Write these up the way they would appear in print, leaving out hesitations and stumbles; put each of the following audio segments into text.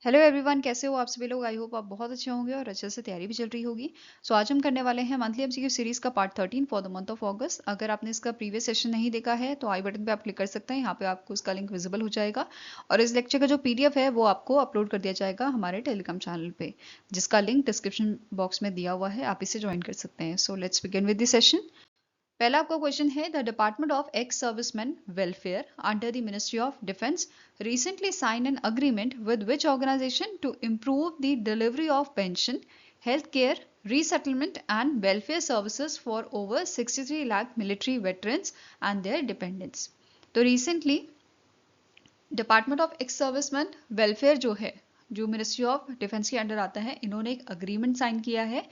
Hello everyone, कैसे हो आप सभी लोग। आई होप आप बहुत अच्छे होंगे और अच्छे से तैयारी भी चल रही होगी। सो आज हम करने वाले हैं मंथली एमसीक्यू सीरीज का part 13 for the month of अगस्त। अगर आपने इसका प्रीवियस सेशन नहीं देखा है तो आई बटन पे आप क्लिक कर सकते हैं, यहाँ पे आपको इसका लिंक विजिबल हो जाएगा। और इस लेक्चर का जो पीडीएफ है वो आपको अपलोड कर दिया जाएगा हमारे टेलीग्राम चैनल पे, जिसका लिंक डिस्क्रिप्शन बॉक्स में दिया हुआ है, आप इसे ज्वाइन कर सकते हैं। So let's begin with the session. पहला आपका क्वेश्चन है, the department of ex serviceman welfare under the ministry of defence recently signed an agreement with which organization to improve the delivery of pension, healthcare, resettlement and welfare services for over 63 lakh military veterans and their dependents. तो recently department of ex serviceman welfare जो है, जो ministry of defence के under आता है, इन्होंने एक agreement sign किया है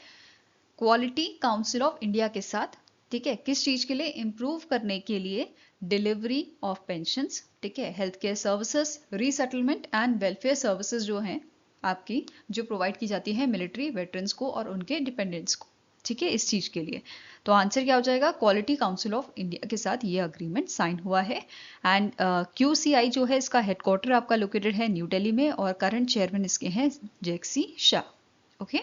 क्वालिटी काउंसिल ऑफ इंडिया के साथ। ठीक है, किस चीज के लिए? इंप्रूव करने के लिए डिलीवरी ऑफ पेंशंस, ठीक है, health care services, resettlement and welfare services जो हैं आपकी, जो प्रोवाइड की जाती है मिलिट्री वेटरन्स को और उनके डिपेंडेंट्स को। ठीक है, इस चीज के लिए तो आंसर क्या हो जाएगा? क्वालिटी काउंसिल ऑफ इंडिया के साथ ये अग्रीमेंट साइन हुआ है। एंड QCI जो है, इसका हेडक्वार्टर आपका लोकेटेड है न्यू दिल्ली में और करंट चेयरमैन इसके हैं Jaxay Shah. Okay,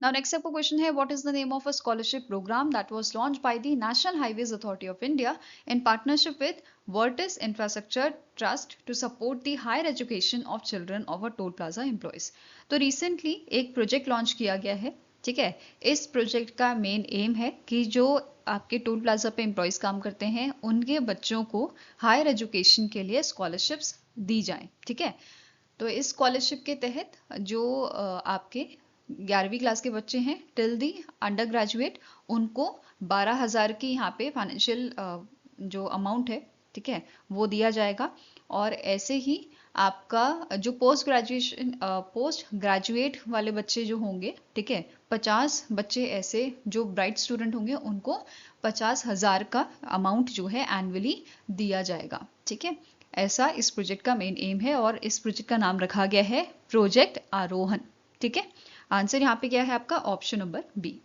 now next up question है, what is the name of a scholarship program that was launched by the National Highways Authority of India in partnership with Vertis Infrastructure Trust to support the higher education of children of a toll plaza employees। तो recently एक project launch किया गया है। ठीक है, इस project का main M है कि जो आपके टोल प्लाजा पे एम्प्लॉयज काम करते हैं उनके बच्चों को हायर एजुकेशन के लिए स्कॉलरशिप्स दी जाएं। ठीक है, तो इस स्कॉलरशिप के तहत जो आपके 11वीं क्लास के बच्चे हैं टिल दी अंडर ग्रेजुएट, उनको 12,000 की यहाँ पे फाइनेंशियल जो अमाउंट है, ठीक है, वो दिया जाएगा। और ऐसे ही आपका जो पोस्ट ग्रेजुएट वाले बच्चे जो होंगे, ठीक है, 50 बच्चे ऐसे जो ब्राइट स्टूडेंट होंगे उनको 50,000 का अमाउंट जो है एनुअली दिया जाएगा। ठीक है, ऐसा इस प्रोजेक्ट का मेन एम है और इस प्रोजेक्ट का नाम रखा गया है प्रोजेक्ट आरोहन। ठीक है, आंसर यहाँ पे क्या है आपका? Option number B.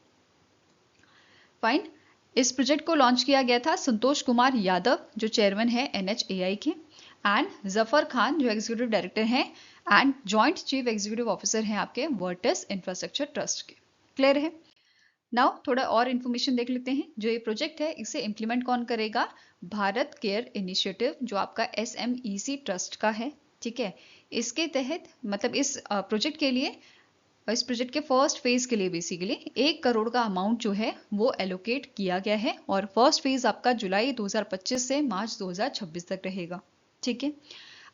फाइन, इस प्रोजेक्ट को लॉन्च किया गया था संतोष कुमार यादव जो चेयरमैन है NHAI के, एंड जफर खान जो एग्जीक्यूटिव डायरेक्टर हैं and joint chief executive officer हैं आपके वर्टिस इंफ्रास्ट्रक्चर ट्रस्ट के। क्लियर है? नाउ थोड़ा और इन्फॉर्मेशन देख लेते हैं। जो ये प्रोजेक्ट है इसे इम्प्लीमेंट कौन करेगा? भारत केयर इनिशिएटिव जो आपका SMEC ट्रस्ट का है। ठीक है, इसके तहत मतलब इस प्रोजेक्ट के लिए, इस प्रोजेक्ट के फर्स्ट फेज के लिए बेसिकली 1 करोड़ का अमाउंट जो है वो एलोकेट किया गया है और फर्स्ट फेज आपका जुलाई 2025 से मार्च 2026 तक रहेगा। ठीक है,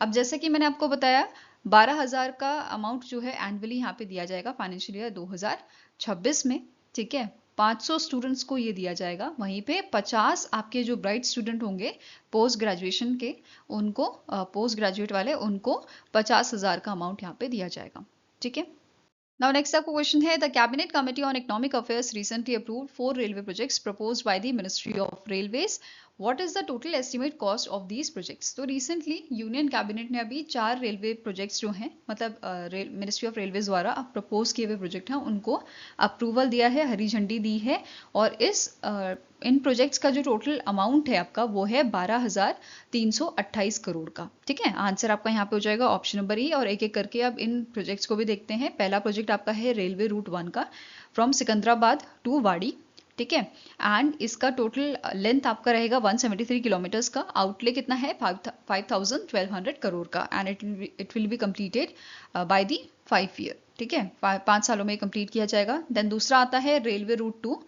अब जैसे कि मैंने आपको बताया 12,000 का अमाउंट जो है एनुअली यहाँ पे दिया जाएगा फाइनेंशियल ईयर 2026 में। ठीक है, 500 स्टूडेंट्स को ये दिया जाएगा। वहीं पे 50 आपके जो ब्राइट स्टूडेंट होंगे पोस्ट ग्रेजुएशन के, उनको पोस्ट ग्रेजुएट वाले, उनको 50,000 का अमाउंट यहाँ पे दिया जाएगा। ठीक है, now next आपको क्वेश्चन है, the cabinet committee on economic affairs recently approved 4 railway projects proposed by the ministry of railways. What is the total estimate cost of these projects? तो रिसेंटली यूनियन कैबिनेट ने अभी 4 railway projects जो हैं, मतलब ministry of railways द्वारा propose किए हुए project हैं, उनको अप्रूवल दिया है, हरी झंडी दी है। और इन प्रोजेक्ट्स का जो टोटल अमाउंट है आपका वो है 12,328 करोड़ का। ठीक है, आंसर आपका यहाँ पे हो जाएगा ऑप्शन नंबर ई। और एक एक करके अब इन प्रोजेक्ट्स को भी देखते हैं। पहला प्रोजेक्ट आपका है रेलवे रूट 1 का, फ्रॉम सिकंदराबाद टू वाड़ी। ठीक है, एंड इसका टोटल लेंथ आपका रहेगा 173 किलोमीटर्स का। आउटले कितना है? 5,1200 करोड़ का। And it will be completed by the 5 year. ठीक है, 5 सालों में कंप्लीट किया जाएगा। देन दूसरा आता है railway route 2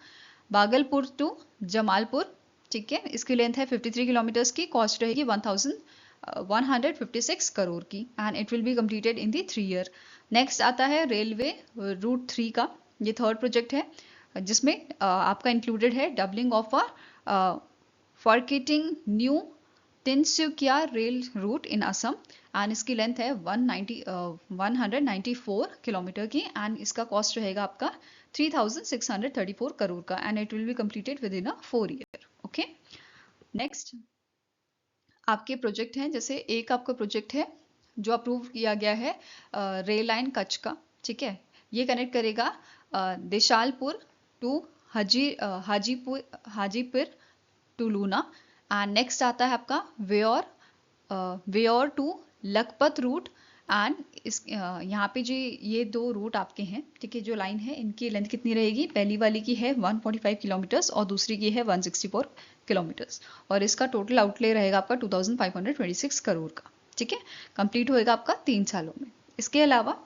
Bhagalpur to Jamalpur. ठीक है, इसकी लेंथ है 53 किलोमीटर्स की, कॉस्ट रहेगी 1,156 करोड़ की, and it will be completed in the 3 year. Next आता है रेलवे रूट 3 का, ये थर्ड प्रोजेक्ट है, जिसमें आपका इंक्लूडेड है doubling of Furkating new Tinsukia rail route in Assam, and इसकी लेंथ है 194 किलोमीटर की, एंड इसका कॉस्ट रहेगा आपका 3,634 करोड़ का, and it will be completed with in 4 year. Okay, next आपके प्रोजेक्ट हैं, जैसे एक आपका प्रोजेक्ट है जो अप्रूव किया गया है रेल लाइन कच्छ का। ठीक है, ये कनेक्ट करेगा Deshalpur to Hajipur to Luna. And next आता है आपका Vayor to Lakhpat route, and इस यहाँ पे जो ये दो रूट आपके हैं, ठीक है, जो लाइन है इनकी लेंथ कितनी रहेगी, पहली वाली की है 145 किलोमीटर्स और दूसरी की है 164 किलोमीटर्स, और इसका टोटल आउटले रहेगा आपका 2526 करोड़ का, ठीक है, कंप्लीट होएगा आपका 3 सालों में। इसके अलावा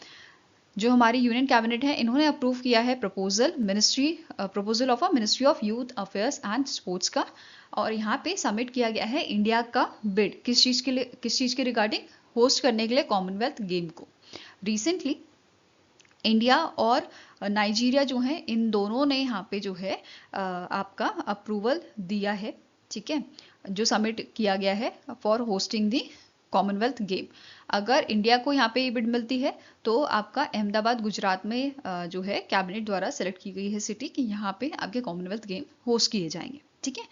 जो हमारी यूनियन कैबिनेट है इन्होंने अप्रूव किया है proposal of ministry of youth affairs and sports का, और यहाँ पे सबमिट किया गया है इंडिया का बिड किस चीज के रिगार्डिंग, होस्ट करने के लिए कॉमनवेल्थ गेम को। रिसेंटली इंडिया और नाइजीरिया जो है इन दोनों ने यहाँ पे जो है आपका अप्रूवल दिया है, ठीक है, जो सबमिट किया गया है for hosting the Commonwealth game. अगर इंडिया को यहाँ पे ये बिड मिलती है तो आपका अहमदाबाद गुजरात में जो है कैबिनेट द्वारा सेलेक्ट की गई है सिटी कि यहाँ पे आपके कॉमनवेल्थ गेम होस्ट किए जाएंगे, ठीक है।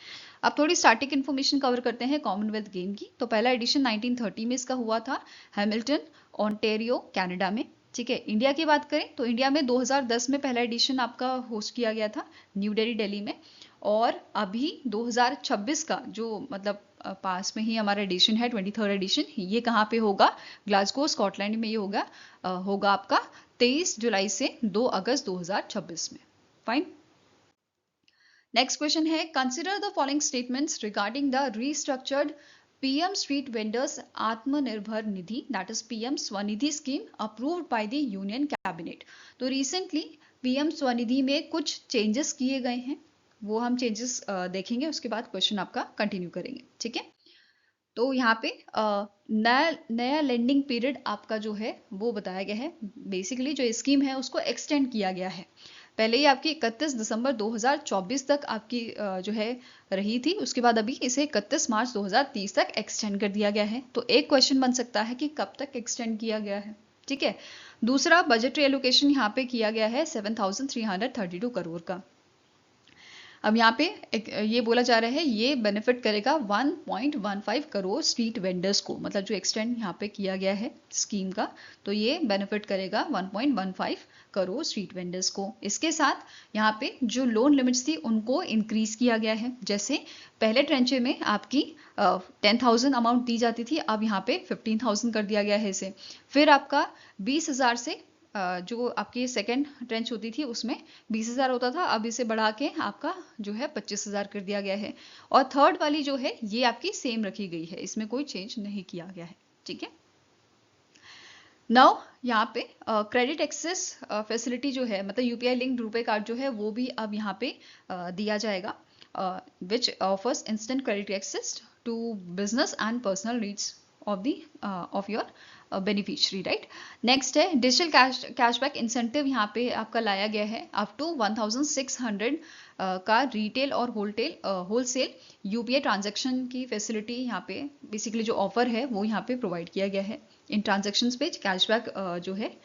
अब थोड़ी स्टैटिक इन्फॉर्मेशन कवर करते हैं कॉमनवेल्थ गेम की। तो पहला एडिशन 1930 में इसका हुआ था हैमिल्टन ऑन्टेरियो कनाडा में, ठीक है। इंडिया की बात करें तो इंडिया में 2010 में पहला एडिशन आपका होस्ट किया गया था न्यू दिल्ली में, और अभी 2026 का जो मतलब पास में ही हमारा एडिशन है 23rd एडिशन, ये कहाँ पे होगा, ग्लासगो स्कॉटलैंड में ये होगा आपका 23 जुलाई से 2 अगस्त 2026 में। फाइन। नेक्स्ट क्वेश्चन है consider the following statements regarding the restructured PM street vendors Atmanirbhar Nidhi that is PM SVANidhi scheme approved by the union cabinet. तो रिसेंटली पीएम स्वनिधि में कुछ चेंजेस किए गए हैं, वो हम चेंजेस देखेंगे, उसके बाद क्वेश्चन आपका कंटिन्यू करेंगे, ठीक है। तो यहाँ पे नया लेंडिंग पीरियड आपका जो है वो बताया गया है, बेसिकली जो स्कीम है उसको एक्सटेंड किया गया है। पहले ही आपकी 31 दिसंबर 2024 तक आपकी जो है रही थी, उसके बाद अभी इसे 31 मार्च 2030 तक एक्सटेंड कर दिया गया है। तो एक क्वेश्चन बन सकता है कि कब तक एक्सटेंड किया गया है, ठीक है। दूसरा, बजटरी एलोकेशन यहाँ पे किया गया है 7,332 करोड़ का। अब यहाँ पे ये बोला जा रहा है ये बेनिफिट करेगा 1.15 करोड़ स्ट्रीट वेंडर्स को, मतलब जो एक्सटेंड यहाँ पे किया गया है स्कीम का, तो ये बेनिफिट करेगा 1.15 करोड़ स्ट्रीट वेंडर्स को। इसके साथ यहाँ पे जो लोन लिमिट्स थी उनको इंक्रीज किया गया है। जैसे पहले ट्रेंचे में आपकी 10,000 अमाउंट दी जाती थी, अब यहाँ पे 15,000 कर दिया गया है इसे। फिर आपका 20,000 से जो आपकी सेकेंड ट्रेंच होती थी उसमें 20,000 होता था, अब इसे बढ़ा के आपका जो है 25,000 कर दिया गया है। और थर्ड वाली जो है ये आपकी सेम रखी गई है, इसमें कोई चेंज नहीं किया गया है, ठीक है। नाउ यहाँ पे क्रेडिट एक्सेस फैसिलिटी जो है, मतलब यूपीआई लिंक्ड रुपे कार्ड जो है वो भी अब यहाँ पे दिया जाएगा, which offers instant credit access to business and personal needs of your beneficiary, right? Next है डिजिटल कैशबैक इंसेंटिव यहाँ पे आपका लाया गया है अप टू 1,600 का रिटेल और होलसेल यूपीआई ट्रांजैक्शन की फैसिलिटी यहाँ पे बेसिकली जो ऑफर है वो यहाँ पे प्रोवाइड किया गया है। इन ट्रांजैक्शंस पे कैशबैक जो है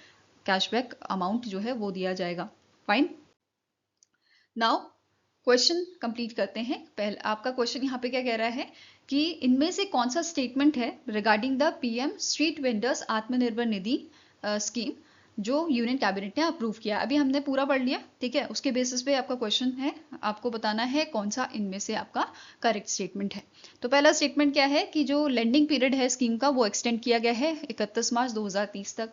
कैशबैक अमाउंट जो है वो दिया जाएगा। फाइन। नाउ क्वेश्चन कंप्लीट करते हैं। पहले आपका क्वेश्चन यहाँ पे क्या कह रहा है कि इनमें से कौन सा स्टेटमेंट है regarding the PM street vendors Atmanirbhar Nidhi scheme जो यूनियन कैबिनेट ने अप्रूव किया। अभी हमने पूरा पढ़ लिया, ठीक है, उसके बेसिस पे आपका क्वेश्चन है, आपको बताना है कौन सा इनमें से आपका करेक्ट स्टेटमेंट है। तो पहला स्टेटमेंट क्या है कि जो लेंडिंग पीरियड है स्कीम का वो एक्सटेंड किया गया है 31 मार्च 2030 तक।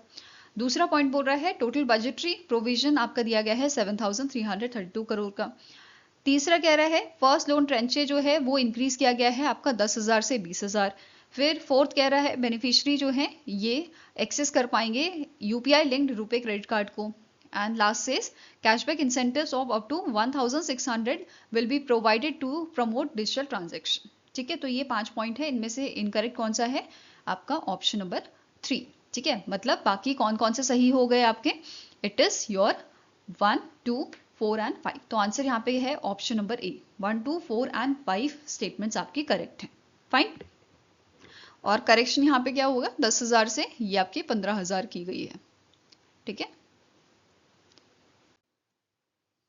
दूसरा पॉइंट बोल रहा है टोटल बजटरी प्रोविजन आपका दिया गया है 7,332 करोड़ का। तीसरा कह रहा है फर्स्ट लोन ट्रेंचे जो है वो इंक्रीज किया गया है आपका 10,000 से 20,000। फिर फोर्थ कह रहा है बेनिफिशियरी जो है ये एक्सेस कर पाएंगे UPI linked RuPay credit card को। And last says cashback incentives of up to 1,600 will be provided to promote digital transaction, ठीक है। तो ये 5 पॉइंट है, इनमें से इनकरेक्ट कौन सा है, आपका ऑप्शन नंबर 3, ठीक है। मतलब बाकी कौन कौन से सही हो गए आपके, इट इज योर 1, 2, 4 एंड 5। तो आंसर यहाँ पे है option number A, 1, 2, 4 and 5 statements आपकी करेक्ट हैं। फाइन। और करेक्शन यहाँ पे क्या होगा, 10,000 से ये आपकी 15,000 की गई है, ठीक है।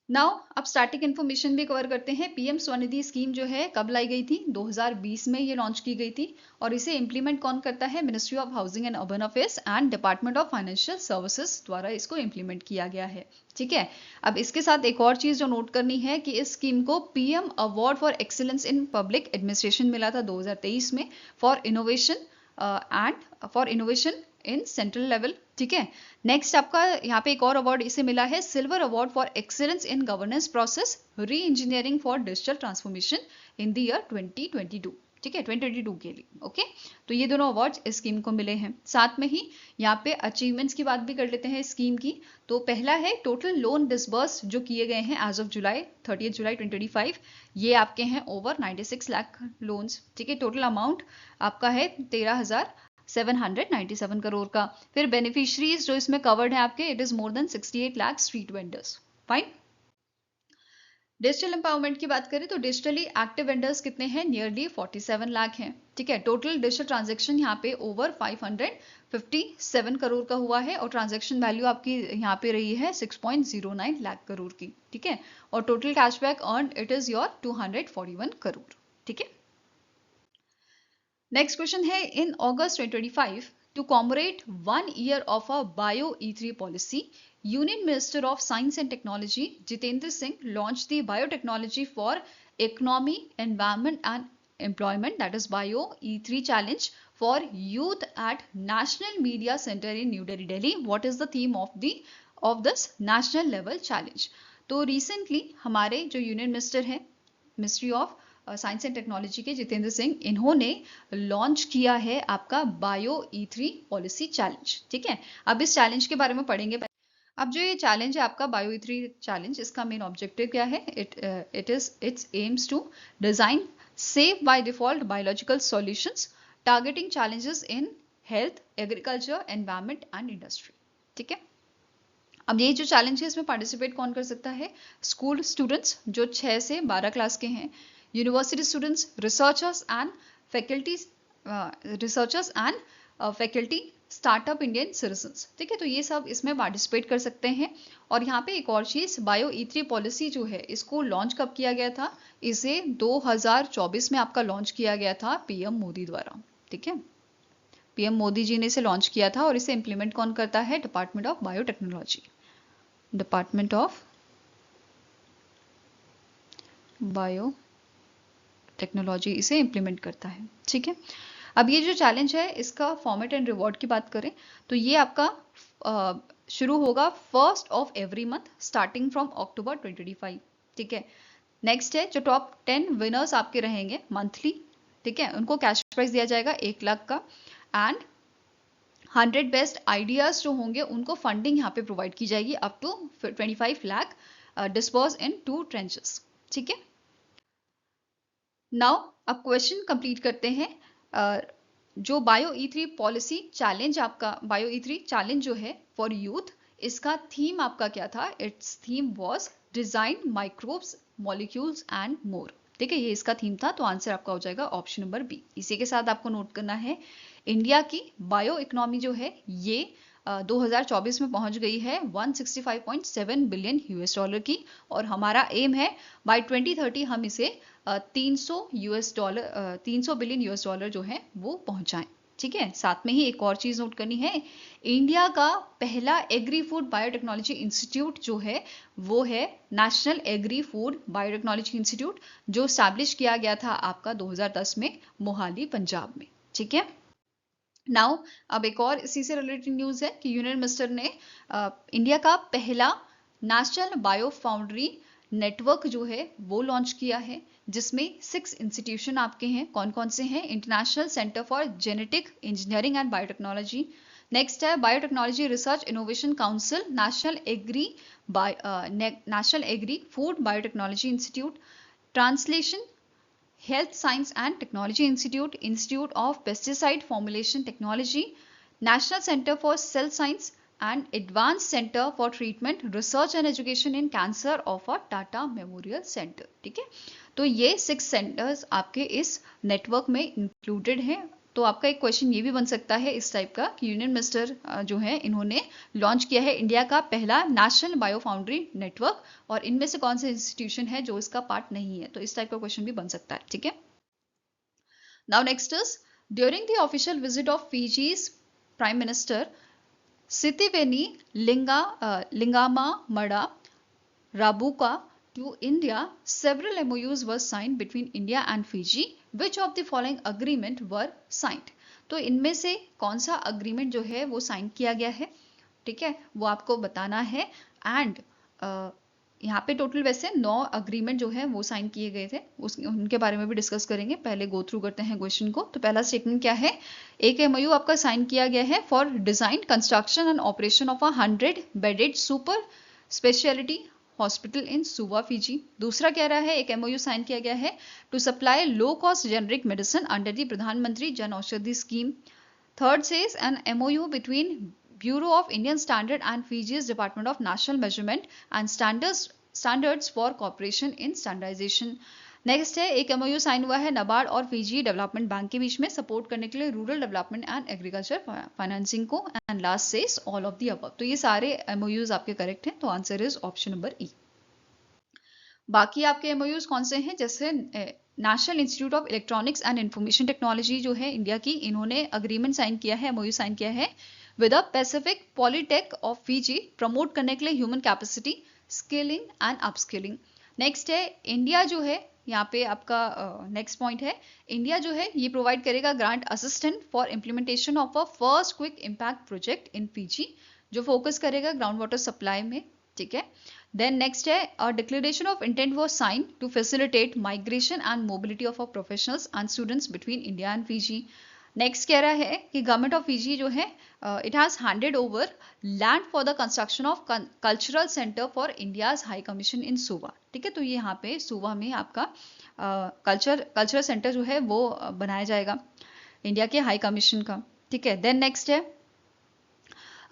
नाउ अब स्टैटिक इन्फॉर्मेशन भी कवर करते हैं। पीएम स्वनिधि स्कीम जो है कब लाई गई थी, 2020 में ये लॉन्च की गई थी, और इसे इंप्लीमेंट कौन करता है, ministry of housing and urban affairs and department of financial services द्वारा इसको इंप्लीमेंट किया गया है, ठीक है। अब इसके साथ एक और चीज जो नोट करनी है कि इस स्कीम को PM award for excellence in public administration मिला था 2023 में for innovation in central level, ठीक है। नेक्स्ट आपका यहाँ पे एक और अवार्ड इसे मिला है, silver award for excellence in governance process री engineering for digital transformation in the year 2022, ठीक है, 2022 के लिए। ओके, तो ये दोनों अवार्ड्स इस स्कीम को मिले हैं। साथ में ही यहाँ पे अचीवमेंट्स की बात भी कर लेते हैं स्कीम की। तो पहला है टोटल लोन डिसबर्स जो किए गए हैं एज ऑफ जुलाई 30 जुलाई 2025, ये आपके हैं ओवर 96 लाख लोन्स, ठीक है। टोटल अमाउंट आपका है 13,797 करोड़ का। फिर बेनिफिशरीज जो इसमें कवर्ड है आपके, it is more than 68 lakh street vendors. Fine. Digital empowerment की बात करें तो डिजिटली एक्टिव वेंडर्स कितने हैं, नियरली 47 लाख हैं, ठीक है। टोटल डिजिटल ट्रांजैक्शन यहाँ पे ओवर 557 करोड़ का हुआ है और ट्रांजैक्शन वैल्यू आपकी यहाँ पे रही है 6.09 लाख करोड़ की, ठीक है। और total cashback earn it is your 241 crore, ठीक है। नेक्स्ट क्वेश्चन है, इन अगस्त 2025 to commemorate 1 year of a Bio E3 policy, Union Minister of Science and Technology Jitendra Singh launched the Biotechnology for Economy, Environment and Employment, that is Bio E3 challenge for youth at National Media Center in New Delhi, Delhi. What is the theme of this national level challenge? तो recently हमारे जो union minister हैं, ministry of science and technology के जितेंद्र सिंह, इन्होंने launch किया है आपका bio E3 policy challenge, ठीक है। अब इस चैलेंज के बारे में पढ़ेंगे। अब जो ये चैलेंज है आपका बायो E3 चैलेंज, इसका मेन ऑब्जेक्टिव क्या है, it's aims to design safe by default biological solutions targeting challenges in health, agriculture, environment and industry, ठीक है। अब ये जो चैलेंज है इसमें पार्टिसिपेट कौन कर सकता है, स्कूल स्टूडेंट्स जो 6 से 12 क्लास के हैं, university students, researchers and faculty, startup Indian citizens, ठीक है। तो ये सब इसमें पार्टिसिपेट कर सकते हैं। और यहाँ पे एक और चीज, बायो E3 पॉलिसी जो है इसको लॉन्च कब किया गया था, इसे 2024 में आपका लॉन्च किया गया था पीएम मोदी द्वारा, ठीक है। पीएम मोदी जी ने इसे लॉन्च किया था और इसे इंप्लीमेंट कौन करता है, department of biotechnology, department of bio technology इसे इंप्लीमेंट करता है, ठीक है। अब ये जो चैलेंज है इसका फॉर्मेट एंड रिवॉर्ड की बात करें तो ये आपका शुरू होगा 1st of every month starting from October 2025, ठीक है। नेक्स्ट है जो टॉप 10 विनर्स आपके रहेंगे मंथली, ठीक है, उनको कैश प्राइज दिया जाएगा 1 लाख का। एंड 100 बेस्ट आइडियाज जो होंगे उनको फंडिंग यहाँ पे प्रोवाइड की जाएगी up to 25 lakh disperse in 2 tranches, ठीक है। नाउ अब क्वेश्चन कंप्लीट करते हैं। जो बायो E3 पॉलिसी चैलेंज, आपका बायो E3 चैलेंज जो है फॉर यूथ, इसका थीम आपका क्या था, it's theme was design microbes, molecules and more, ठीक है, ये इसका थीम था। तो आंसर आपका हो जाएगा ऑप्शन नंबर बी। इसी के साथ आपको नोट करना है, इंडिया की बायो इकोनॉमी जो है ये 2024 में पहुंच गई है 165.7 बिलियन US डॉलर की, और हमारा एम है बाय 2030 हम इसे 300 बिलियन US डॉलर जो है वो पहुंचाएं, ठीक है। साथ में ही एक और चीज नोट करनी है, इंडिया का पहला एग्री फूड बायोटेक्नोलॉजी इंस्टीट्यूट जो है वो है national agri food biotechnology institute, जो स्टैब्लिश किया गया था आपका 2010 में मोहाली, पंजाब में, ठीक है। नाउ अब एक और इसी से रिलेटेड न्यूज है कि यूनियन मिनिस्टर ने इंडिया का पहला नेशनल बायो फाउंड्री नेटवर्क जो है वो लॉन्च किया है, जिसमें 6 इंस्टीट्यूशन आपके हैं। कौन कौन से हैं, international centre for genetic engineering and biotechnology, next है biotechnology research innovation council, national agri food biotechnology institute, translation health science and technology institute, institute of pesticide formulation technology, national centre for cell science and advance centre for treatment research and education in cancer of a Tata memorial centre, ठीक है। तो ये 6 centres आपके इस network में included हैं। तो आपका एक क्वेश्चन ये भी बन सकता है इस टाइप का कि यूनियन मिनिस्टर जो है इन्होंने लॉन्च किया है इंडिया का पहला नेशनल बायो फाउंड्री नेटवर्क, और इनमें से कौन से इंस्टीट्यूशन है जो इसका पार्ट नहीं है। तो इस टाइप का क्वेश्चन भी बन सकता है, ठीक है। Now next is, during the official visit of Fiji's prime minister Sitiveni Lingamamada Rabuka to India, several MOUs were signed between India and Fiji. Which of the following agreement were signed? तो इनमें से कौन सा agreement जो है वो sign किया गया है, ठीक है, वो आपको बताना है। एंड यहाँ पे टोटल वैसे 9 अग्रीमेंट जो है वो साइन किए गए थे, उनके बारे में भी डिस्कस करेंगे। पहले गो थ्रू करते हैं क्वेश्चन को। तो पहला स्टेटमेंट क्या है, एक एमओयू आपका साइन किया गया है for design, construction and operation of 100 bedded super speciality hospital in सुवा, फिजी। दूसरा कह रहा है एक एमओयू साइन किया गया है to supply low cost generic medicine under the Pradhan Mantri Jan Aushadhi scheme. Third says an MOU between Bureau of Indian Standard and Fiji's Department of National Measurement and Standards for Cooperation in Standardization. Next है एक MOU sign हुआ है नबार्ड और Fiji development bank के बीच में support करने के लिए rural development and agriculture financing को। And last says all of the above. तो ये सारे एमओयूज आपके करेक्ट हैं, तो answer is option number E. बाकी आपके एमओयूज कौन से हैं, जैसे national institute of electronics and information technology जो है इंडिया की, इन्होंने अग्रीमेंट साइन किया है, एमओयू साइन किया है with a Pacific Polytech of Fiji, promote करने के लिए human capacity skilling and upskilling. Next है इंडिया जो है, यहाँ पे आपका नेक्स्ट पॉइंट है, इंडिया जो है ये प्रोवाइड करेगा grant assistant for implementation of a first quick impact project in Fiji, जो फोकस करेगा ग्राउंड वाटर सप्लाई में, ठीक है। देन नेक्स्ट है a declaration of intent was sign to facilitate migration and mobility of a professionals and students between India and Fiji. Next कह रहा है कि गवर्नमेंट ऑफ फिजी जो है it has handed over land for the construction of cultural centre for India's high commission in सुवा, ठीक है। तो ये यहाँ पे सुवा में आपका कल्चरल सेंटर जो है वो बनाया जाएगा इंडिया के हाई कमीशन का, ठीक है। देन नेक्स्ट है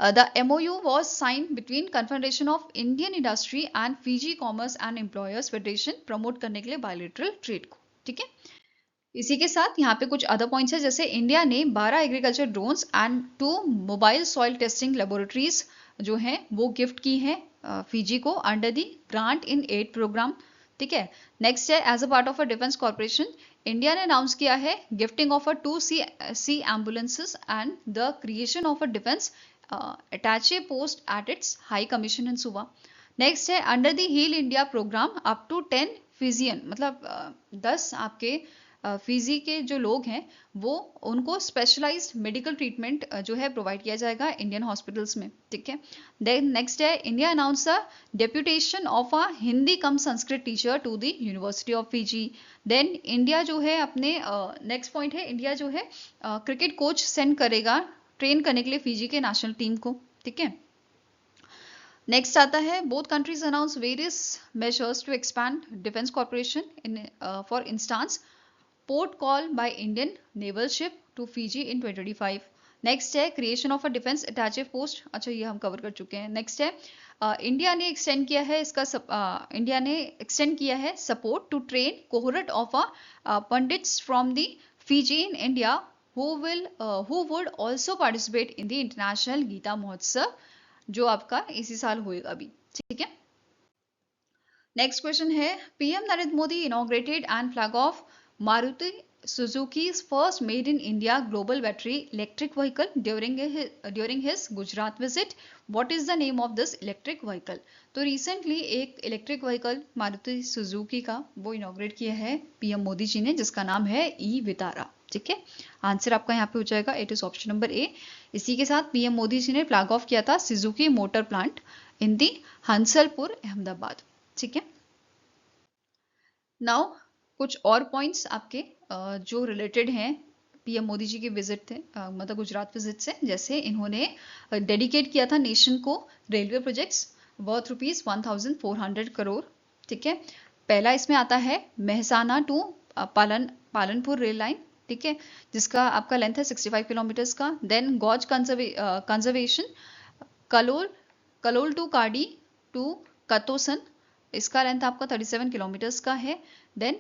the MOU was signed between Confederation of Indian Industry and Fiji Commerce and Employers Federation, promote करने के लिए बायलैटरल ट्रेड को, ठीक है। इसी के साथ यहाँ पे कुछ अदर पॉइंट्स है, जैसे इंडिया ने 12 agriculture drones and 2 mobile soil testing laboratories जो हैं वो गिफ्ट की हैं फिजी को under the grant in aid programme, ठीक है। नेक्स्ट है as a part of a defence corporation India ने अनाउंस किया है gifting of a 2 sea ambulances and the creation of a defence attache post at its high commission in Suva. Next है under the heal India programme up to 10 Fijian, मतलब 10 आपके Fiji के जो लोग हैं वो उनको स्पेशलाइज्ड मेडिकल ट्रीटमेंट जो है प्रोवाइड किया जाएगा इंडियन हॉस्पिटल्स में, ठीक है। देन नेक्स्ट है India announce the deputation of a Hindi cum Sanskrit teacher to the university of Fiji. Then India जो है अपने नेक्स्ट पॉइंट है इंडिया जो है क्रिकेट कोच सेंड करेगा ट्रेन करने के लिए फिजी के नेशनल टीम को, ठीक है। नेक्स्ट आता है both countries announce various measures to expand defence corporation in for instance port call by Indian naval ship to Fiji in 2025। Next है creation of a defence attache post, अच्छा ये हम cover कर चुके हैं। नेक्स्ट है इंडिया ने extend किया है इंडिया ने एक्सटेंड किया है support to train cohort of a pandits from the Fiji in India who would also participate in the international Gita Mahotsav जो आपका इसी साल होएगा भी, ठीक है। नेक्स्ट क्वेश्चन है PM Narendra Modi inaugurated and flag off Maruti Suzuki's first made in India global battery electric vehicle during his Gujarat visit. What is the name of this electric vehicle? तो रिसेंटली एक इलेक्ट्रिक व्हीकल मारुति सुजुकी का वो inaugurate किया है PM Modi ji ने, जिसका नाम है ई वितारा, ठीक है। आंसर आपका यहाँ पे हो जाएगा, it is option number A. इसी के साथ पीएम मोदी जी ने फ्लैग ऑफ किया था सुजुकी मोटर प्लांट इन दी हंसलपुर अहमदाबाद, ठीक है। नाउ कुछ और पॉइंट्स आपके जो रिलेटेड हैं पीएम मोदी जी के विजिट थे मतलब गुजरात विजिट से, जैसे इन्होंने डेडिकेट किया था नेशन को रेलवे प्रोजेक्ट्स वर्थ ₹1400 करोड़, ठीक है। पहला इसमें आता है Mehsana to Palanpur rail line, ठीक है, जिसका आपका लेंथ है 65 किलोमीटर्स का। Then gauge conversion Kalol to Kadi to Katosan, इसका लेंथ आपका 37 किलोमीटर्स का है। देन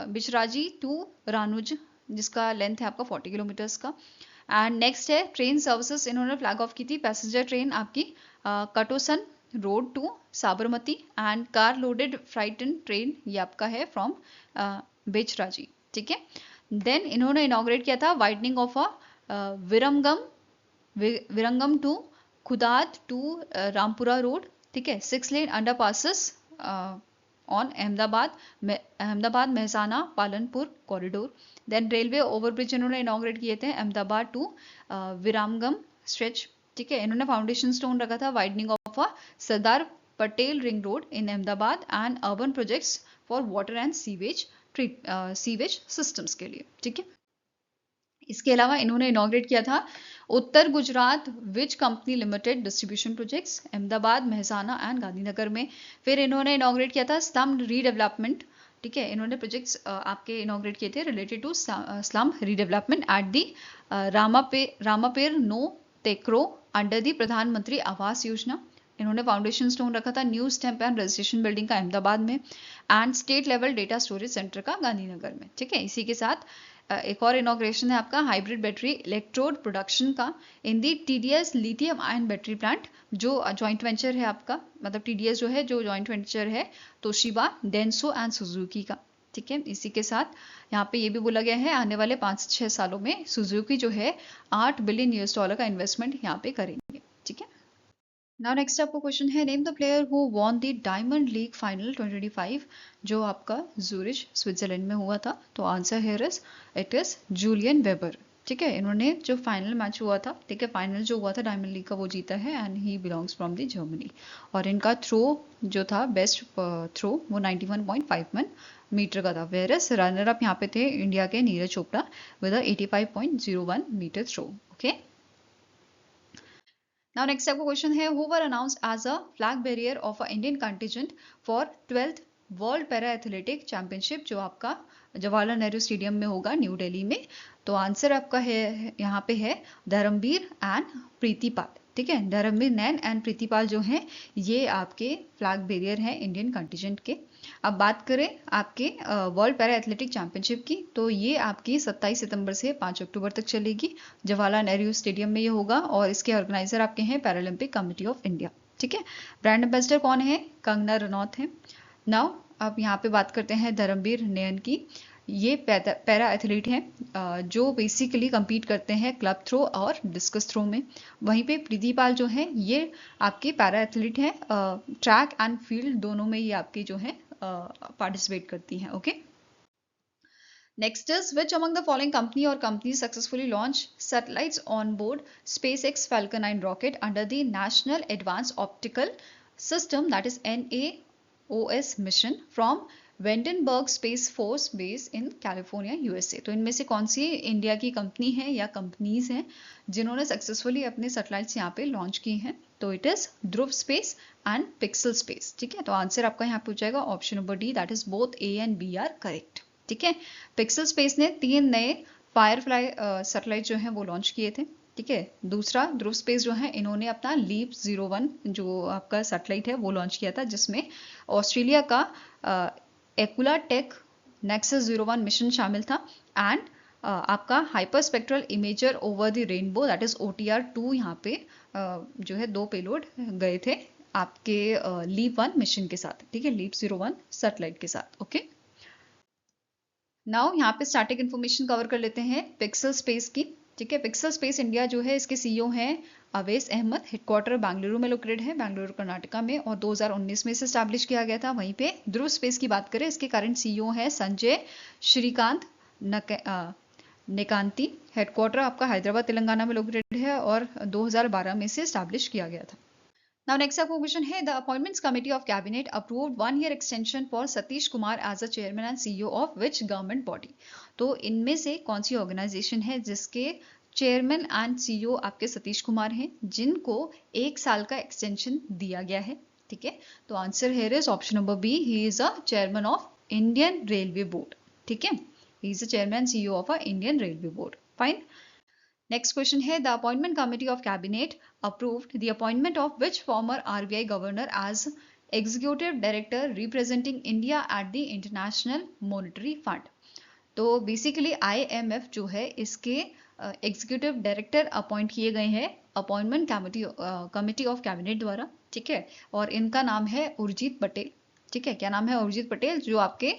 बिचराजी टू रानुज, जिसका लेंथ है आपका 40 किलोमीटर्स का। एंड नेक्स्ट है ट्रेन सर्विसेज, इन्होंने फ्लैग ऑफ की थी पैसेंजर ट्रेन आपकी Katosan road to Sabarmati and car loaded freight train, ये आपका है फ्रॉम बिचराजी, ठीक है। देन इन्होंने इनॉग्रेट किया था widening of a Viramgam to Khudad to Rampura road, ठीक है, 6 lane under passes on Ahmedabad Mehsana Palanpur corridor. Then railway overbridge इन्होंने इनॉग्रेट किए थे अहमदाबाद टू विरामगम स्ट्रेच। ठीक है, इन्होंने फाउंडेशन स्टोन रखा था widening of a Sardar Patel ring road in Ahmedabad and urban projects for water and sewage systems के लिए। ठीक है, इसके अलावा इन्होंने इनॉग्रेट किया था Uttar Gujarat Vij company limited distribution projects Ahmedabad Mehsana and Gandhinagar में। फिर इन्होंने इनॉग्रेट किया था स्लम रीडेवलपमेंट। ठीक है, इन्होंने प्रोजेक्ट्स आपके इनॉग्रेट किए थे related to slum redevelopment at the Ramapir no Tekro under the Pradhan Mantri Awas Yojana. इन्होंने फाउंडेशन स्टोन रखा था new stamp and registration building का अहमदाबाद में and state level data storage centre का गांधीनगर में। ठीक है, इसी के साथ एक और इनॉग्रेशन है आपका हाइब्रिड बैटरी इलेक्ट्रोड प्रोडक्शन का in the TDS lithium ion battery plant, जो जॉइंट वेंचर है आपका, मतलब टीडीएस जो है जो जॉइंट वेंचर है तोशिबा डेंसो एंड सुजुकी का। ठीक है, इसी के साथ यहाँ पे ये भी बोला गया है आने वाले 5 से 6 सालों में सुजुकी जो है $8 बिलियन का इन्वेस्टमेंट यहाँ पे करेंगे। ठीक है, नाउ नेक्स्ट आपको क्वेश्चन है name the player who won the diamond league final 2025 जो आपका जूरिच स्विट्जरलैंड में हुआ था। तो answer here is it is Julian Weber. ठीक है, इन्होंने जो फाइनल मैच हुआ था, ठीक है, फाइनल जो हुआ था डायमंड लीग का वो जीता है and he belongs from the Germany. और इनका थ्रो जो था बेस्ट थ्रो वो 91.51 मीटर का था। वेयर इज रनर अप यहाँ पे थे इंडिया के Neeraj Chopra with 85.01 metre throw. Okay, now next आपको क्वेश्चन है who were announced as a flag bearer of a Indian contingent for 12th world para athletic championship जो आपका जवाहरलाल नेहरू स्टेडियम में होगा न्यू दिल्ली में। तो आंसर आपका है यहाँ पे है धर्मवीर एंड प्रीतिपाल। ठीक है, धर्मवीर नैन एंड प्रीतिपाल जो हैं ये आपके फ्लैग बेरियर हैं इंडियन कंटिजेंट के। अब बात करें आपके वर्ल्ड पैरा एथलेटिक चैंपियनशिप की, तो ये आपकी 27 सितंबर से 5 अक्टूबर तक चलेगी। जवाहरलाल नेहरू स्टेडियम में ये होगा और इसके ऑर्गेनाइजर आपके हैं पैरालंपिक कमेटी ऑफ इंडिया। ठीक है, ब्रांड एम्बेसडर कौन है? कंगना रनौत है। नाउ अब यहाँ पे बात करते हैं धर्मवीर नयन की। ये पैरा एथलीट हैं जो बेसिकली compete करते हैं क्लब थ्रो और डिस्कस थ्रो में। वहीं पे प्रीतिपाल जो है ये आपके पैरा एथलीट हैं, ट्रैक एंड फील्ड दोनों में ये आपके जो है पार्टिसिपेट करती हैं। Okay, next is which among the following company और company successfully launch satellites on board SpaceX Falcon 9 rocket under the national advance optical system that is NAOS mission from Vandenberg space force base in California USA। तो इनमें से कौन सी India की company है या companies हैं जिन्होंने सक्सेसफुली अपने सैटेलाइट्स यहाँ पे लॉन्च की हैं? तो it is Dhruv space and Pixxel space. ठीक है, तो आंसर आपका यहाँ पूछा जाएगा option number D that is both A and B are correct. ठीक है, पिक्सल स्पेस ने 3 नए फायरफ्लाई सैटेलाइट जो हैं वो लॉन्च किए थे। ठीक है, दूसरा ध्रुव स्पेस जो है इन्होंने अपना लीप 01 जो आपका सैटेलाइट है वो लॉन्च किया था जिसमें ऑस्ट्रेलिया का एक्ला टेक नेक्सस 01 मिशन शामिल था एंड आपका hyper spectral imager over the rainbow that is OTR-2 यहाँ पे जो है 2 पेलोड गए थे आपके लीप 1 मिशन के साथ। ठीक है, लीप 01 सैटेलाइट के साथ। ओके, नाउ यहाँ पे स्टैटिक इन्फॉर्मेशन कवर कर लेते हैं पिक्सल स्पेस की। ठीक है, पिक्सल स्पेस इंडिया जो है इसके CEO हैं अवैस अहमद। हेडक्वार्टर बेंगलुरु में लोकेटेड है, बेंगलुरु कर्नाटका में, और 2019 में इसे स्टैब्लिश किया गया था। वहीं पे ध्रुव स्पेस की बात करें, इसके करंट CEO है संजय श्रीकांत नेकांती। हेडक्वार्टर आपका हैदराबाद तेलंगाना में लोकेटेड है और 2012 में इसे स्टैब्लिश किया गया था। Now next आपको क्वेश्चन है the appointments committee of cabinet approved 1 year extension for Satish Kumar as a chairman and CEO of which government body. तो इनमें से कौन सी ऑर्गेनाइजेशन है जिसके चेयरमैन एंड CEO आपके सतीश कुमार हैं जिनको 1 साल का एक्सटेंशन दिया गया है? ठीक है, तो answer here is option number B, he is a chairman of Indian railway board. ठीक है, he is a chairman CEO of a Indian railway board. Fine, next question है the appointment committee of cabinet approved the appointment of which former RBI governor as executive director representing India at the international monetary fund. तो basically IMF जो है इसके executive director appoint किए गए हैं appointment committee of cabinet द्वारा। ठीक है, और इनका नाम है उर्जित पटेल। ठीक है, क्या नाम है? उर्जित पटेल, जो आपके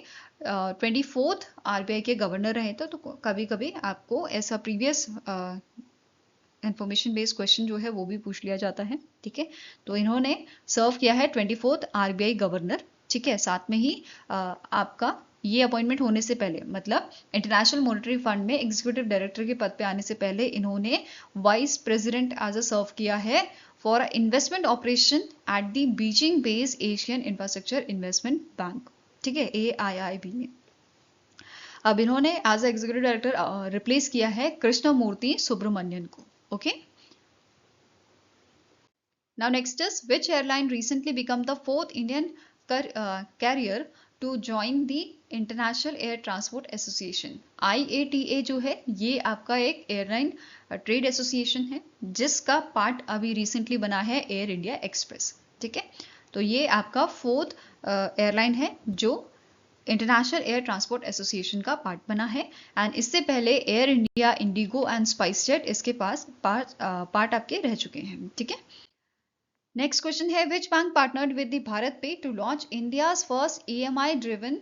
24th RBI के गवर्नर रहे थे। तो कभी कभी आपको ऐसा प्रीवियस इंफॉर्मेशन बेस्ड क्वेश्चन जो है वो भी पूछ लिया जाता है। ठीक है, तो इन्होंने सर्व किया है 24th RBI गवर्नर। ठीक है, साथ में ही आपका ये अपॉइंटमेंट होने से पहले, मतलब इंटरनेशनल मॉनेटरी फंड में एग्जीक्यूटिव डायरेक्टर के पद पे आने से पहले इन्होंने vice president as a serve किया है for investment operation at the Beijing based Asian infrastructure investment bank, ठीक है, AIIB में। अब इन्होंने as a executive director replace किया है कृष्णमूर्ति सुब्रमण्यन को। Okay, now next is which airline recently become the fourth Indian carrier to join the international air transport association. IATA जो है ये आपका एक एयरलाइन ट्रेड एसोसिएशन है जिसका पार्ट अभी रिसेंटली बना है एयर इंडिया एक्सप्रेस, ठीक है। तो ये आपका फोर्थ एयरलाइन है जो इंटरनेशनल एयर ट्रांसपोर्ट एसोसिएशन का पार्ट बना है, एंड इससे पहले air India, Indigo and SpiceJet इसके पास पार्ट आपके रह चुके हैं, ठीक है। नेक्स्ट क्वेश्चन है which bank partnered with the BharatPe to launch India's first EMI driven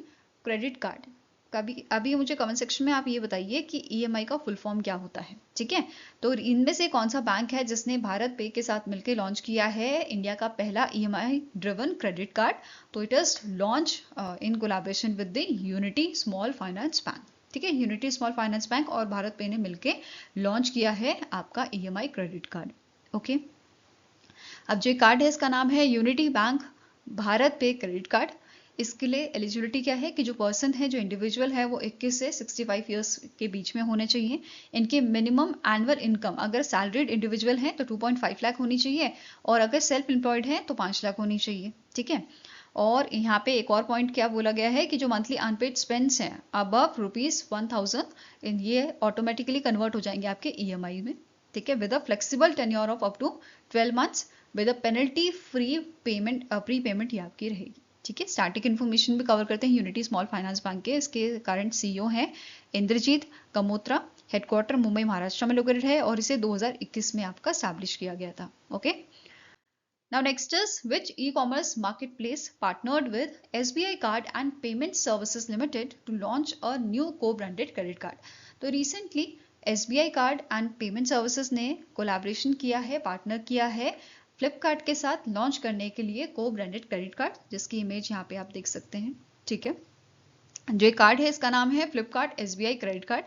credit card. कभी अभी मुझे कमेंट सेक्शन में आप ये बताइए कि EMI का फुल फॉर्म क्या होता है, ठीक है। तो इनमें से कौन सा बैंक है जिसने भारत पे के साथ मिलकर लॉन्च किया है इंडिया का पहला EMI ड्रिवन क्रेडिट कार्ड। तो it is launch in collaboration with the unity small finance bank, ठीक है। यूनिटी स्मॉल फाइनेंस बैंक और भारत पे ने मिलकर लॉन्च किया है आपका EMI क्रेडिट कार्ड। ओके, अब जो कार्ड है इसका नाम है यूनिटी बैंक भारत पे क्रेडिट कार्ड। इसके लिए एलिजिबिलिटी क्या है कि जो पर्सन है, जो इंडिविजुअल है, वो 21 से 65 ईयर्स के बीच में होने चाहिए। इनके मिनिमम एनुअल इनकम अगर सैलरीड इंडिविजुअल है तो 2.5 लाख होनी चाहिए, और अगर सेल्फ एम्प्लॉयड है तो 5 लाख होनी चाहिए, ठीक है। और यहाँ पे एक और पॉइंट क्या बोला गया है कि जो मंथली अनपेड स्पेंड्स हैं अबव ₹1000 ये ऑटोमेटिकली कन्वर्ट हो जाएंगे आपके EMI में, ठीक है, with a flexible tenure of up to 12 months with a penalty free payment, prepayment ये आपकी रहेगी, ठीक है। स्टैटिक इन्फॉर्मेशन भी कवर करते हैं यूनिटी स्मॉल फाइनेंस बैंक के। इसके करंट CEO हैं इंद्रजीत कमोत्रा, हेडक्वार्टर मुंबई महाराष्ट्र में लोकेटेड है, और इसे 2021 में आपका स्टैब्लिश किया गया था। Okay, now next is which e-commerce marketplace partnered with SBI Card and Payment Services Limited to launch a new co-branded credit card। तो recently SBI card and payment services ने कोलैबोरेशन किया है, पार्टनर किया है फ्लिपकार्ट के साथ लॉन्च करने के लिए को ब्रांडेड क्रेडिट कार्ड, जिसकी इमेज यहाँ पे आप देख सकते हैं, ठीक है। जो कार्ड है इसका नाम है Flipkart SBI credit card,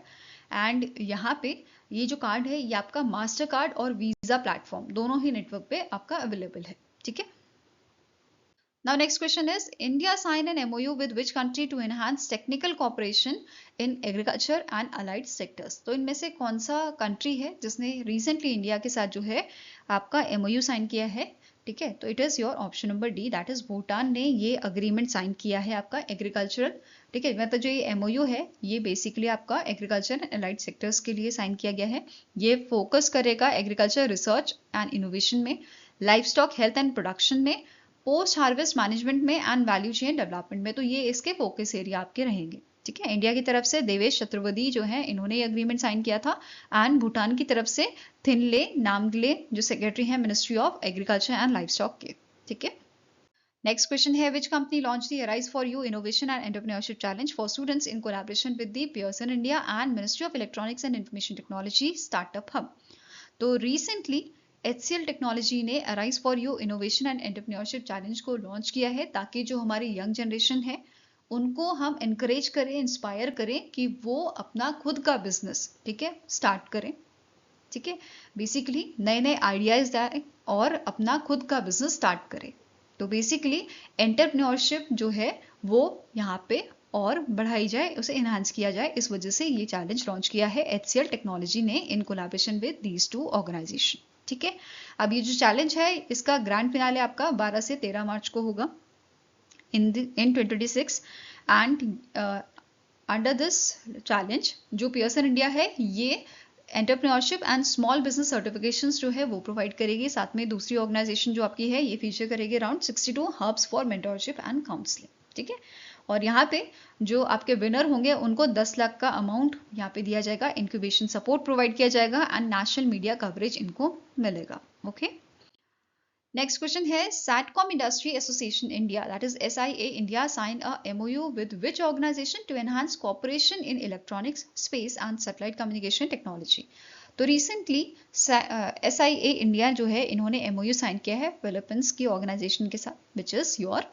and यहाँ पे ये जो कार्ड है ये आपका मास्टर कार्ड और वीजा प्लेटफॉर्म दोनों ही नेटवर्क पे आपका अवेलेबल है, ठीक है। Now next question is India signed an MOU with which country to enhance technical cooperation in agriculture and allied sectors। तो इनमें से कौन सा कंट्री है जिसने रिसेंटली इंडिया के साथ जो है आपका MOU साइन किया है, ठीक है। तो it is your option number D, that is Bhutan ने ये अग्रीमेंट साइन किया है आपका एग्रीकल्चरल, ठीक है। मतलब जो ये MOU है ये बेसिकली आपका एग्रीकल्चर एंड अलाइड सेक्टर्स के लिए साइन किया गया है। ये फोकस करेगा एग्रीकल्चर रिसर्च एंड इनोवेशन में, life stock health and production में, पोस्ट हार्वेस्ट मैनेजमेंट में एंड वैल्यू चेन डेवलपमेंट में। तो ये इसके फोकस एरिया आपके रहेंगे, ठीक है। इंडिया की तरफ से देवेश चतुर्वेदी जो है इन्होंने ये अग्रीमेंट साइन किया था, एंड भूटान की तरफ से थिनले नामग्ले जो सेक्रेटरी हैं ministry of agriculture and life stock के, ठीक है। नेक्स्ट क्वेश्चन है which company launch the arise for you innovation and entrepreneurship challenge for students in collaboration with the Pearson India and ministry of electronics and information technology startup hub. तो recently HCL technology ने arise for you innovation and entrepreneurship challenge को launch किया है, ताकि जो हमारी young generation है उनको हम इनकरेज करें, इंस्पायर करें कि वो अपना खुद का बिजनेस, ठीक है, स्टार्ट करें, ठीक है। बेसिकली नए नए आइडियाज दें और अपना खुद का बिजनेस स्टार्ट करें। तो बेसिकली एंटरप्रेन्योरशिप जो है वो यहाँ पे और बढ़ाई जाए, उसे इनहांस किया जाए, इस वजह से ये चैलेंज लॉन्च किया है HCL टेक्नोलॉजी ने in collaboration with these two organisation, ठीक है। अब ये जो चैलेंज है इसका ग्रैंड फिनाले आपका 12 से 13 मार्च को होगा इन 2026, एंड अंडर दिस चैलेंज जो पियर्सन इंडिया है ये entrepreneurship and small business certifications जो है वो प्रोवाइड करेगी। साथ में दूसरी ऑर्गेनाइजेशन जो आपकी है ये फीचर करेगी around 62 hubs for mentorship and counselling, ठीक है। और यहाँ पे जो आपके विनर होंगे उनको 10 लाख का अमाउंट यहाँ पे दिया जाएगा, इंक्यूबेशन सपोर्ट प्रोवाइड किया जाएगा, एंड नेशनल मीडिया कवरेज इनको मिलेगा। ओके, नेक्स्ट क्वेश्चन है satcom industry association India that is SIA India sign a MOU with which organisation to enhance cooperation in electronics space and satellite communication technology. तो recently SIA India जो है इन्होंने MOU sign किया है Philippines की organisation के साथ which is your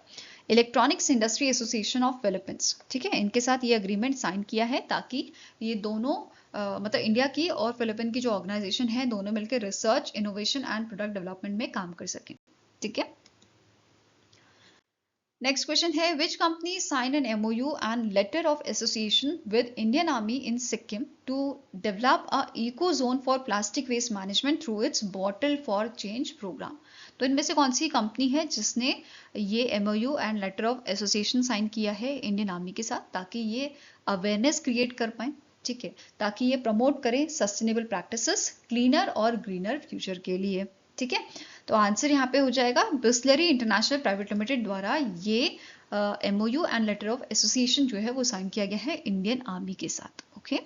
electronics industry association of Philippines, ठीक है, इनके साथ ये एग्रीमेंट साइन किया है ताकि ये दोनों मतलब इंडिया की और फिलीपीन की जो ऑर्गेनाइजेशन है दोनों मिलकर research, innovation and product development में काम कर सकें, ठीक है। नेक्स्ट क्वेश्चन है which company sign an MOU and letter of association with Indian army in Sikkim to develop a eco zone for plastic waste management through its bottle for change programme. तो इनमें से कौन सी कंपनी है जिसने ये MOU and letter of association sign किया है Indian army के साथ ताकि ये अवेयरनेस क्रिएट कर पाए, ठीक है, ताकि ये प्रमोट करें सस्टेनेबल प्रैक्टिसेस क्लीनर और ग्रीनर फ्यूचर के लिए, ठीक है। तो आंसर यहाँ पे हो जाएगा बिस्लरी इंटरनेशनल प्राइवेट लिमिटेड द्वारा ये MOU and letter of association जो है वो साइन किया गया है इंडियन आर्मी के साथ, okay.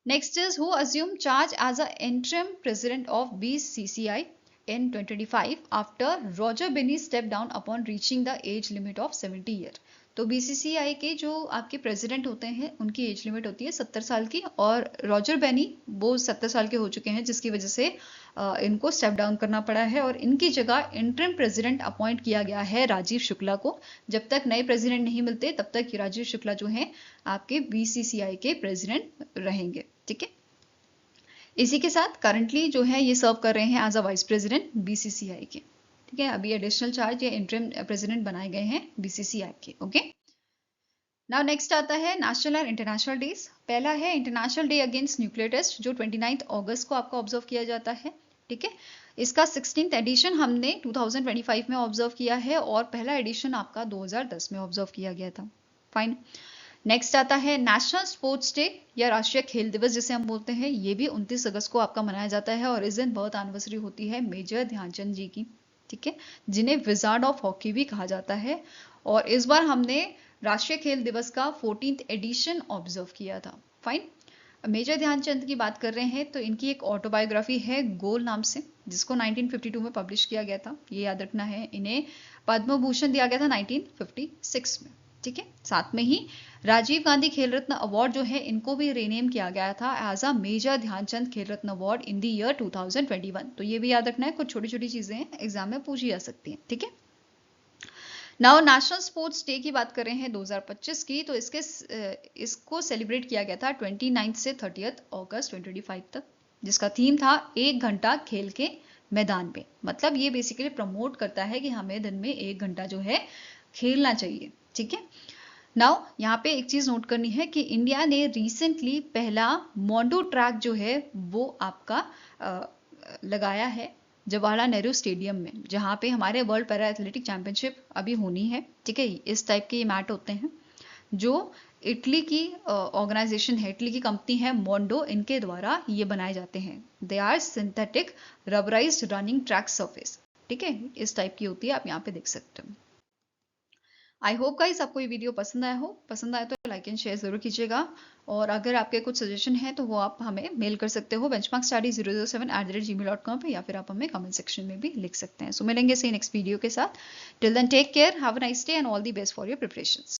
Next is who assume charge as a interim president of BCCI in 2025 after Roger Binney stepped down upon reaching the age limit of 70 year। तो BCCI के जो आपके प्रेसिडेंट होते हैं उनकी एज लिमिट होती है 70 साल की और रॉजर बेनी वो 70 साल के हो चुके हैं जिसकी वजह से इनको स्टेप डाउन करना पड़ा है और इनकी जगह इंटरिम प्रेसिडेंट अपॉइंट किया गया है राजीव शुक्ला को। जब तक नए प्रेसिडेंट नहीं मिलते तब तक राजीव शुक्ला जो है आपके BCCI के प्रेसिडेंट रहेंगे, ठीक है। इसी के साथ करंटली जो है ये सर्व कर रहे हैं as a vice president BCCI के, ठीक है। अभी एडिशनल चार्ज या इंटरिम प्रेसिडेंट बनाए गए हैं BCCI के, ओके। नाउ नेक्स्ट आता है नेशनल एंड इंटरनेशनल डेज। पहला है international day against nuclear test जो 29 अगस्त को आपका ऑब्जर्व किया जाता है, ठीक है। इसका 16th एडिशन हमने 2025 में ऑब्जर्व किया है और पहला एडिशन आपका 2010 में ऑब्जर्व किया गया था, फाइन। नेक्स्ट आता है नेशनल स्पोर्ट्स डे या राष्ट्रीय खेल दिवस जिसे हम बोलते हैं, ये भी 29 अगस्त को आपका मनाया जाता है और इस दिन बर्थ एनिवर्सरी होती है मेजर ध्यानचंद जी की, ठीक है, जिन्हें विजार्ड ऑफ हॉकी भी कहा जाता है। और इस बार हमने राष्ट्रीय खेल दिवस का 14th एडिशन ऑब्जर्व किया था, फाइन। मेजर ध्यानचंद की बात कर रहे हैं तो इनकी एक ऑटोबायोग्राफी है गोल नाम से जिसको 1952 में पब्लिश किया गया था, ये याद रखना है। इन्हें पद्म भूषण दिया गया था 1956 में, ठीक है। साथ में ही राजीव गांधी खेल रत्न अवार्ड जो है इनको भी रीनेम किया गया था एज अ मेजर ध्यानचंद खेल रत्न अवार्ड इन द ईयर 2021। तो ये भी याद रखना है, कुछ छोटी छोटी चीजें हैं एग्जाम में पूछी जा सकती हैं, ठीक है। नाउ नेशनल स्पोर्ट्स डे की बात कर रहे हैं 2025 की, तो इसको सेलिब्रेट किया गया था 29 से 30 अगस्त 2025 तक, जिसका थीम था 1 घंटा खेल के मैदान में। मतलब ये बेसिकली प्रमोट करता है कि हमें दिन में 1 घंटा जो है खेलना चाहिए, ठीक है। नाउ यहाँ पे एक चीज नोट करनी है कि इंडिया ने रिसेंटली पहला मोंडो ट्रैक जो है वो आपका लगाया है जवाहरलाल नेहरू स्टेडियम में, जहाँ पे हमारे वर्ल्ड पैरा एथलेटिक चैंपियनशिप अभी होनी है, ठीक है। इस टाइप के ये मैट होते हैं जो इटली की ऑर्गेनाइजेशन है, इटली की कंपनी है मोंडो, इनके द्वारा ये बनाए जाते हैं। They are synthetic rubberised running track surface, ठीक है, इस टाइप की होती है, आप यहाँ पे देख सकते हो। आई होप गाइस आपको ये वीडियो पसंद आया हो, पसंद आए तो लाइक एंड शेयर जरूर कीजिएगा और अगर आपके कुछ सजेशन है तो वो आप हमें मेल कर सकते हो benchmarkstudy007@gmail.com पे या फिर आप हमें कमेंट सेक्शन में भी लिख सकते हैं। सो मिलेंगे सही नेक्स्ट वीडियो के साथ। Till then take care, have a nice day and all the best for your preparations.